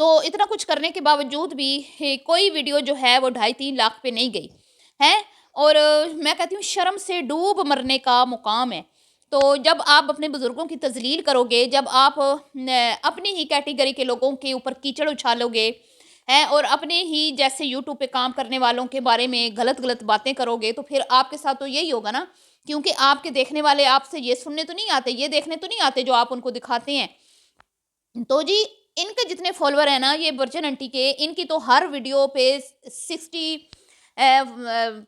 تو اتنا کچھ کرنے کے باوجود بھی کوئی ویڈیو جو ہے وہ 2.5-3 لاکھ پہ نہیں گئی ہے، اور میں کہتی ہوں شرم سے ڈوب مرنے کا مقام ہے۔ تو جب آپ اپنے بزرگوں کی تذلیل کرو گے، جب آپ اپنی ہی کیٹیگری کے لوگوں کے اوپر کیچڑ اچھالو گے ہیں، اور اپنے ہی جیسے یوٹیوب پہ کام کرنے والوں کے بارے میں غلط غلط باتیں کرو گے، تو پھر آپ کے ساتھ تو یہی ہوگا نا، کیونکہ آپ کے دیکھنے والے آپ سے یہ سننے تو نہیں آتے، یہ دیکھنے تو نہیں آتے جو آپ ان کو دکھاتے ہیں۔ تو جی ان کے جتنے فالوور ہیں نا یہ برچن انٹی کے، ان کی تو ہر ویڈیو پہ 60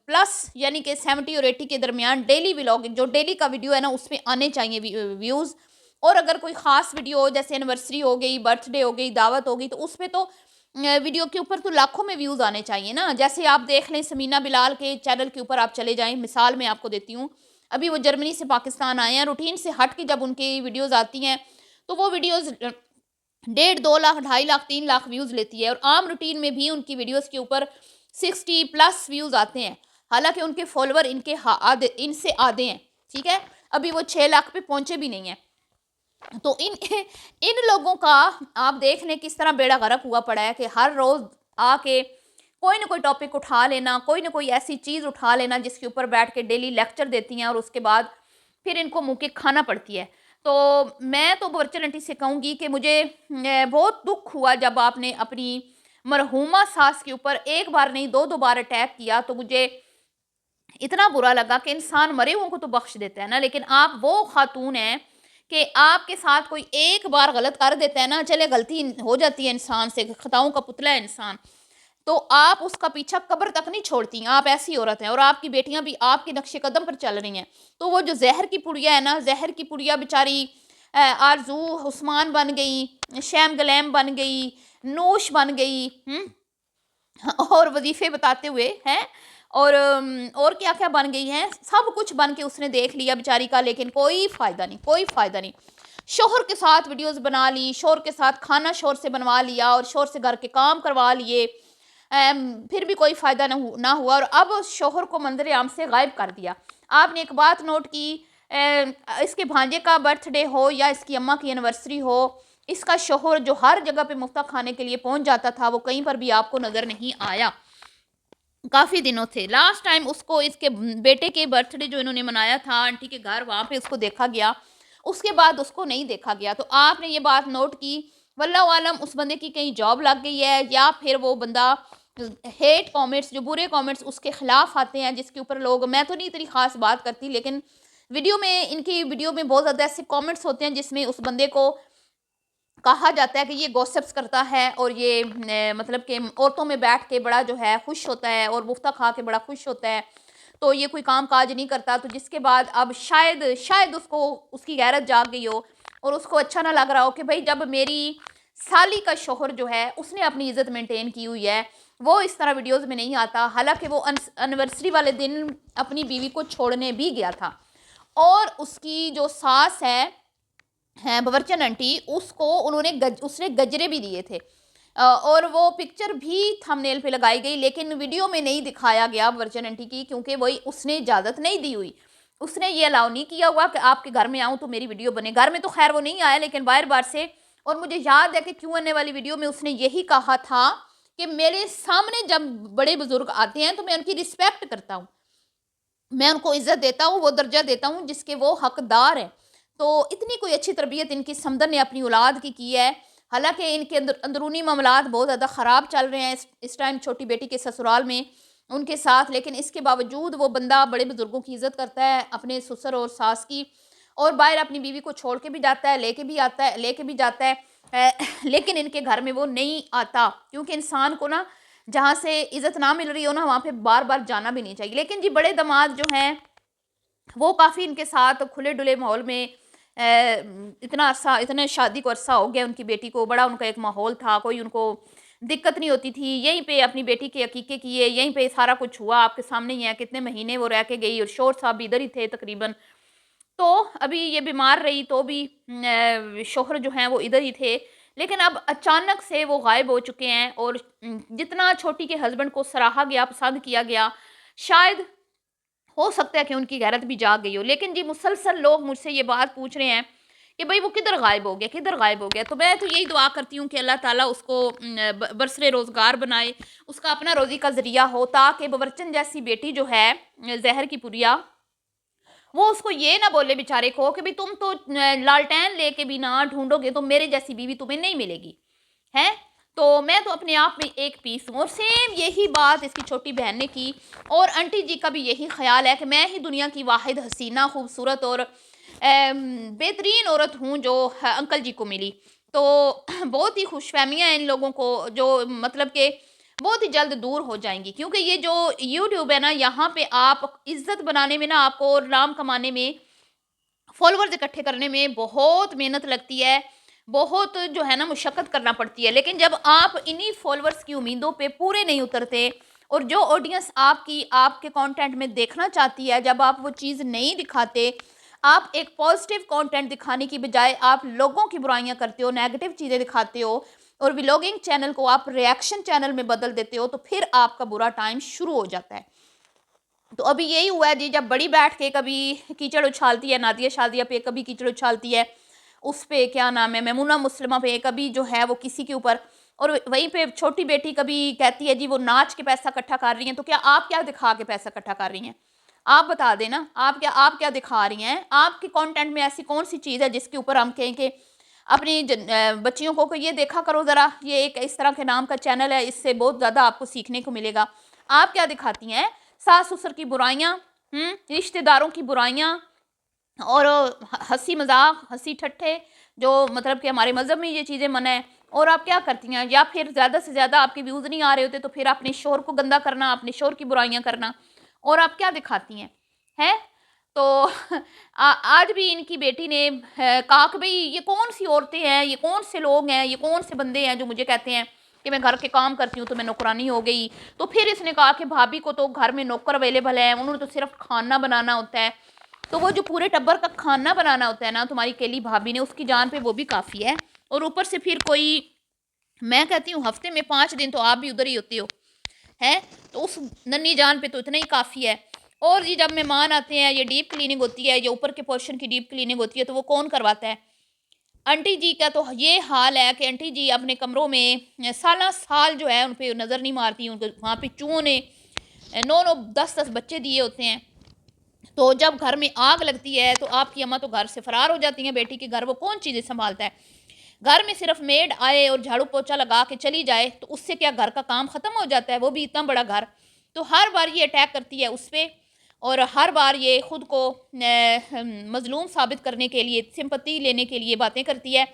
پلس یعنی کہ 70 اور 80 کے درمیان ڈیلی ولاگ جو ڈیلی کا ویڈیو ہے نا اس پہ آنے چاہیے ویوز، اور اگر کوئی خاص ویڈیو ہو جیسے اینیورسری ہو گئی، برتھ ڈے ہو گئی، دعوت ہو گئی، تو اس پہ تو ویڈیو کے اوپر تو لاکھوں میں ویوز آنے چاہیے نا۔ جیسے آپ دیکھ لیں سمینہ بلال کے چینل کے اوپر آپ چلے جائیں، مثال میں آپ کو دیتی ہوں، ابھی وہ جرمنی سے پاکستان آئے ہیں، روٹین سے ہٹ کے جب ان کی ویڈیوز آتی ہیں تو وہ ویڈیوز 1.5-2 لاکھ، 2.5 لاکھ، 3 لاکھ ویوز لیتی ہے، اور عام روٹین میں بھی ان کی ویڈیوز کے اوپر 60 پلس ویوز آتے ہیں، حالانکہ ان کے فالوور ان سے آدھے ہیں، ٹھیک ہے، ابھی وہ 6 لاکھ پہ پہنچے بھی نہیں ہیں۔ تو ان لوگوں کا آپ دیکھ لیں کس طرح بیڑا غرق ہوا پڑا ہے کہ ہر روز آ کے کوئی نہ کوئی ٹاپک اٹھا لینا، کوئی نہ کوئی ایسی چیز اٹھا لینا جس کے اوپر بیٹھ کے ڈیلی لیکچر دیتی ہیں، اور اس کے بعد پھر ان کو منہ کے کھانا پڑتی ہے۔ تو میں تو برچن انٹی سے کہوں گی کہ مجھے بہت دکھ ہوا جب آپ نے اپنی مرحومہ ساس کے اوپر ایک بار نہیں 2 بار اٹیک کیا، تو مجھے اتنا برا لگا کہ انسان مرے ہوں کو تو بخش دیتا ہے نا، لیکن آپ وہ خاتون ہیں کہ آپ کے ساتھ کوئی ایک بار غلط کر دیتا ہے نا، چلے غلطی ہو جاتی ہے انسان سے، خطاؤں کا پتلا ہے انسان، تو آپ اس کا پیچھا قبر تک نہیں چھوڑتی ہیں، آپ ایسی عورت ہیں، اور آپ کی بیٹیاں بھی آپ کے نقش قدم پر چل رہی ہیں۔ تو وہ جو زہر کی پڑیا ہے نا، زہر کی پڑیا بیچاری آرزو عثمان بن گئی، شیم گلیم بن گئی، نوش بن گئی، اور وظیفے بتاتے ہوئے ہیں، اور کیا کیا بن گئی ہیں، سب کچھ بن کے اس نے دیکھ لیا بیچاری کا، لیکن کوئی فائدہ نہیں، کوئی فائدہ نہیں۔ شوہر کے ساتھ ویڈیوز بنا لی، شوہر کے ساتھ کھانا شوہر سے بنوا لیا، اور شوہر سے گھر کے کام کروا لیے، پھر بھی کوئی فائدہ نہ ہوا، اور اب شوہر کو منظر عام سے غائب کر دیا۔ آپ نے ایک بات نوٹ کی، اس کے بھانجے کا برتھ ڈے ہو یا اس کی اماں کی اینیورسری ہو، اس کا شوہر جو ہر جگہ پہ مفتہ کھانے کے لیے پہنچ جاتا تھا، وہ کہیں پر بھی آپ کو نظر نہیں آیا، کافی دنوں تھے۔ لاسٹ ٹائم اس کو اس کے بیٹے کے برتھ ڈے جو انہوں نے منایا تھا آنٹی کے گھر، وہاں پہ اس کو دیکھا گیا، اس کے بعد اس کو نہیں دیکھا گیا۔ تو آپ نے یہ بات نوٹ کی، واللہ عالم اس بندے کی کہیں جاب لگ گئی ہے، یا پھر وہ بندہ ہیٹ کامنٹس جو برے کامنٹس اس کے خلاف آتے ہیں، جس کے اوپر لوگ، میں تو نہیں اتنی خاص بات کرتی، لیکن ویڈیو میں ان کی ویڈیو میں بہت زیادہ ایسے کامنٹس ہوتے ہیں جس میں اس بندے کو کہا جاتا ہے کہ یہ گوسپس کرتا ہے، اور یہ مطلب کہ عورتوں میں بیٹھ کے بڑا جو ہے خوش ہوتا ہے، اور مفتہ کھا کے بڑا خوش ہوتا ہے، تو یہ کوئی کام کاج نہیں کرتا، تو جس کے بعد اب شاید اس کو اس کی غیرت جاگ گئی ہو، اور اس کو اچھا نہ لگ رہا ہو کہ بھائی جب میری سالی کا شوہر جو ہے اس نے اپنی عزت مینٹین کی ہوئی ہے، وہ اس طرح ویڈیوز میں نہیں آتا، حالانکہ وہ انیورسری والے دن اپنی بیوی کو چھوڑنے بھی گیا تھا، اور اس کی جو ساس ہے باورچن انٹی، اس کو انہوں نے اس نے گجرے بھی دیے تھے، اور وہ پکچر بھی تھمبنیل پہ لگائی گئی، لیکن ویڈیو میں نہیں دکھایا گیا باورچن انٹی کی، کیونکہ وہی اس نے اجازت نہیں دی ہوئی، اس نے یہ الاؤ نہیں کیا ہوا کہ آپ کے گھر میں آؤں تو میری ویڈیو بنے، گھر میں تو خیر وہ نہیں آیا لیکن باہر بار سے، اور مجھے یاد ہے کہ Q&A والی ویڈیو میں اس نے یہی کہا تھا کہ میرے سامنے جب بڑے بزرگ آتے ہیں تو میں ان کی رسپیکٹ کرتا ہوں، میں ان کو عزت دیتا ہوں، وہ درجہ دیتا ہوں جس کے وہ حقدار ہیں۔ تو اتنی کوئی اچھی تربیت ان کی سمندر نے اپنی اولاد کی ہے، حالانکہ ان کے اندرونی معاملات بہت زیادہ خراب چل رہے ہیں اس ٹائم چھوٹی بیٹی کے سسرال میں ان کے ساتھ، لیکن اس کے باوجود وہ بندہ بڑے بزرگوں کی عزت کرتا ہے، اپنے سسر اور ساس کی، اور باہر اپنی بیوی کو چھوڑ کے بھی جاتا ہے، لے کے بھی جاتا ہے، لیکن ان کے گھر میں وہ نہیں آتا، کیونکہ انسان کو نا جہاں سے عزت نہ مل رہی ہو نا وہاں پہ بار بار جانا بھی نہیں چاہیے۔ لیکن جی بڑے داماد جو ہیں وہ کافی ان کے ساتھ کھلے ڈلے ماحول میں، اتنا شادی کو عرصہ ہو گیا ان کی بیٹی کو، بڑا ان کا ایک ماحول تھا، کوئی ان کو دقت نہیں ہوتی تھی، یہیں پہ اپنی بیٹی کے عقیقے کیے، یہیں پہ سارا کچھ ہوا، آپ کے سامنے ہی ہے کتنے مہینے وہ رہ کے گئی، اور شوہر صاحب بھی ادھر ہی تھے تقریباً، تو ابھی یہ بیمار رہی تو بھی شوہر جو ہیں وہ ادھر ہی تھے، لیکن اب اچانک سے وہ غائب ہو چکے ہیں، اور جتنا چھوٹی کے ہسبینڈ کو سراہا گیا، پسند کیا گیا، شاید ہو سکتا ہے کہ ان کی غیرت بھی جاگ گئی ہو، لیکن جی مسلسل لوگ مجھ سے یہ بات پوچھ رہے ہیں کہ بھئی وہ کدھر غائب ہو گیا، کدھر غائب ہو گیا. تو میں تو یہی دعا کرتی ہوں کہ اللہ تعالیٰ اس کو برسر روزگار بنائے، اس کا اپنا روزی کا ذریعہ ہو، تاکہ باورچن جیسی بیٹی جو ہے زہر کی پریا، وہ اس کو یہ نہ بولے بیچارے کو کہ بھی تم تو لالٹین لے کے بھی نہ ڈھونڈو گے تو میرے جیسی بیوی تمہیں نہیں ملے گی ہے. تو میں تو اپنے آپ میں ایک پیس ہوں. اور سیم یہی بات اس کی چھوٹی بہن نے کی، اور انٹی جی کا بھی یہی خیال ہے کہ میں ہی دنیا کی واحد حسینہ، خوبصورت اور بہترین عورت ہوں جو انکل جی کو ملی. تو بہت ہی خوش فہمیاں ہیں ان لوگوں کو، جو مطلب کہ بہت ہی جلد دور ہو جائیں گی، کیونکہ یہ جو یوٹیوب ہے نا، یہاں پہ آپ عزت بنانے میں نا، آپ کو اور نام کمانے میں، فالوورز اکٹھے کرنے میں بہت محنت لگتی ہے، بہت جو ہے نا مشقت کرنا پڑتی ہے. لیکن جب آپ انہی فالوورز کی امیدوں پہ پورے نہیں اترتے، اور جو آڈینس آپ کے کانٹینٹ میں دیکھنا چاہتی ہے، جب آپ وہ چیز نہیں دکھاتے، آپ ایک پازیٹیو کانٹینٹ دکھانے کی بجائے آپ لوگوں کی برائیاں کرتے ہو، نیگیٹو چیزیں دکھاتے ہو، اور ولاگنگ چینل کو آپ ریاکشن چینل میں بدل دیتے ہو، تو پھر آپ کا برا ٹائم شروع ہو جاتا ہے. تو ابھی یہی ہوا ہے جی، جب بڑی بیٹھ کے کبھی کیچڑ اچھالتی ہے نادیہ شادیہ پہ، کبھی کیچڑ اچھالتی ہے اس پہ کیا نام ہے میمونہ مسلمہ پہ، کبھی جو ہے وہ کسی کے اوپر، اور وہیں پہ چھوٹی بیٹی کبھی کہتی ہے جی وہ ناچ کے پیسہ اکٹھا کر رہی ہیں. تو کیا آپ کیا دکھا کے پیسہ اکٹھا کر رہی ہیں؟ آپ بتا دیں نا، آپ کیا دکھا رہی ہیں؟ آپ کے کانٹینٹ میں ایسی کون سی چیز ہے جس کے اوپر ہم کہیں کہ اپنی بچیوں کو یہ دیکھا کرو ذرا، یہ ایک اس طرح کے نام کا چینل ہے، اس سے بہت زیادہ آپ کو سیکھنے کو ملے گا. آپ کیا دکھاتی ہیں؟ ساس سسر کی برائیاں، رشتہ داروں کی برائیاں، اور ہنسی مذاق، ہنسی ٹھٹھے، جو مطلب کہ ہمارے مذہب میں یہ چیزیں منع ہیں. اور آپ کیا کرتی ہیں؟ یا پھر زیادہ سے زیادہ آپ کے ویوز نہیں آ رہے ہوتے تو پھر اپنے شوہر کو گندا کرنا، اپنے شوہر کی برائیاں کرنا. اور آپ کیا دکھاتی ہیں؟ تو آج بھی ان کی بیٹی نے کہا کہ بھئی یہ کون سی عورتیں ہیں، یہ کون سے لوگ ہیں، یہ کون سے بندے ہیں جو مجھے کہتے ہیں کہ میں گھر کے کام کرتی ہوں تو میں نوکرانی ہو گئی. تو پھر اس نے کہا کہ بھابھی کو تو گھر میں نوکر اویلیبل ہے، انہوں نے تو صرف کھانا بنانا ہوتا ہے. تو وہ جو پورے ٹبر کا کھانا بنانا ہوتا ہے نا تمہاری کیلی بھابھی نے، اس کی جان پہ وہ بھی کافی ہے. اور اوپر سے پھر کوئی، میں کہتی ہوں ہفتے میں 5 دن تو آپ بھی ادھر ہی ہوتے ہو ہے، تو اس ننھی جان پہ تو اتنا ہی کافی ہے. اور جی جب مہمان آتے ہیں، یہ ڈیپ کلیننگ ہوتی ہے، یہ اوپر کے پورشن کی ڈیپ کلیننگ ہوتی ہے، تو وہ کون کرواتا ہے؟ انٹی جی کا تو یہ حال ہے کہ انٹی جی اپنے کمروں میں سالہ سال جو ہے ان پہ نظر نہیں مارتی، ان کو وہاں پہ چوہوں نے 9 10 بچے دیے ہوتے ہیں. تو جب گھر میں آگ لگتی ہے تو آپ کی اماں تو گھر سے فرار ہو جاتی ہیں، بیٹی کے گھر وہ کون چیزیں سنبھالتا ہے؟ گھر میں صرف میڈ آئے اور جھاڑو پوچھا لگا کے چلی جائے تو اس سے کیا گھر کا کام ختم ہو جاتا ہے؟ وہ بھی اتنا بڑا گھر. تو ہر بار یہ اٹیک کرتی ہے اس پہ، اور ہر بار یہ خود کو مظلوم ثابت کرنے کے لیے، سمپتی لینے کے لیے باتیں کرتی ہے.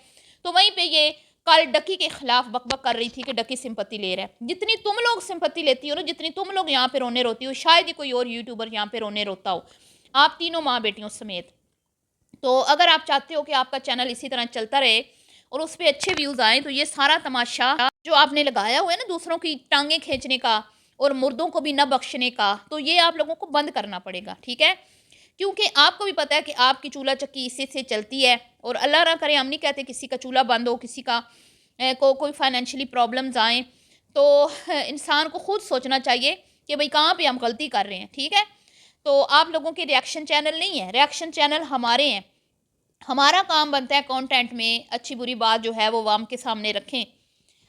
تو وہیں پہ یہ کل ڈکی کے خلاف بک بک کر رہی تھی کہ ڈکی سمپتی لے رہا ہے. جتنی تم لوگ سمپتی لیتی ہو نا، جتنی تم لوگ یہاں پہ رونے روتی ہو، شاید ہی کوئی اور یوٹیوبر یہاں پہ رونے روتا ہو، آپ تینوں ماں بیٹیوں سمیت. تو اگر آپ چاہتے ہو کہ آپ کا چینل اسی طرح چلتا رہے اور اس پہ اچھے ویوز آئیں، تو یہ سارا تماشا جو آپ نے لگایا ہوا ہے نا دوسروں کی ٹانگیں کھینچنے کا اور مردوں کو بھی نہ بخشنے کا، تو یہ آپ لوگوں کو بند کرنا پڑے گا، ٹھیک ہے؟ کیونکہ آپ کو بھی پتہ ہے کہ آپ کی چولہا چکی اسی سے چلتی ہے. اور اللہ نہ کرے، ہم نہیں کہتے کسی کا چولہا بند ہو، کسی کا کوئی فائنینشلی پرابلمز آئیں، تو انسان کو خود سوچنا چاہیے کہ بھئی کہاں پہ ہم غلطی کر رہے ہیں، ٹھیک ہے؟ تو آپ لوگوں کے ریاکشن چینل نہیں ہے، ریاکشن چینل ہمارے ہیں. ہمارا کام بنتا ہے کانٹینٹ میں اچھی بری بات جو ہے وہ عوام کے سامنے رکھیں.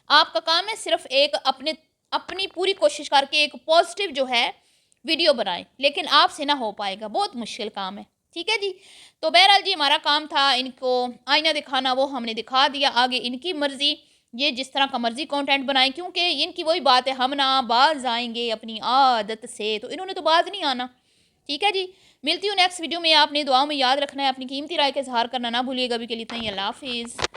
آپ کا کام ہے صرف ایک اپنی پوری کوشش کر کے ایک پازیٹیو جو ہے ویڈیو بنائیں، لیکن آپ سے نہ ہو پائے گا، بہت مشکل کام ہے، ٹھیک ہے جی؟ تو بہرحال جی ہمارا کام تھا ان کو آئینہ دکھانا، وہ ہم نے دکھا دیا. آگے ان کی مرضی، یہ جس طرح کا مرضی کانٹینٹ بنائیں، کیونکہ ان کی وہی بات ہے، ہم نہ باز آئیں گے اپنی عادت سے. تو انہوں نے تو باز نہیں آنا، ٹھیک ہے جی؟ ملتی ہوں نیکسٹ ویڈیو میں. آپ نے دعاؤں میں یاد رکھنا ہے، اپنی قیمتی رائے کا اظہار کرنا نہ بھولیے گا. ابھی کے لیے اتنا ہی، اللہ حافظ.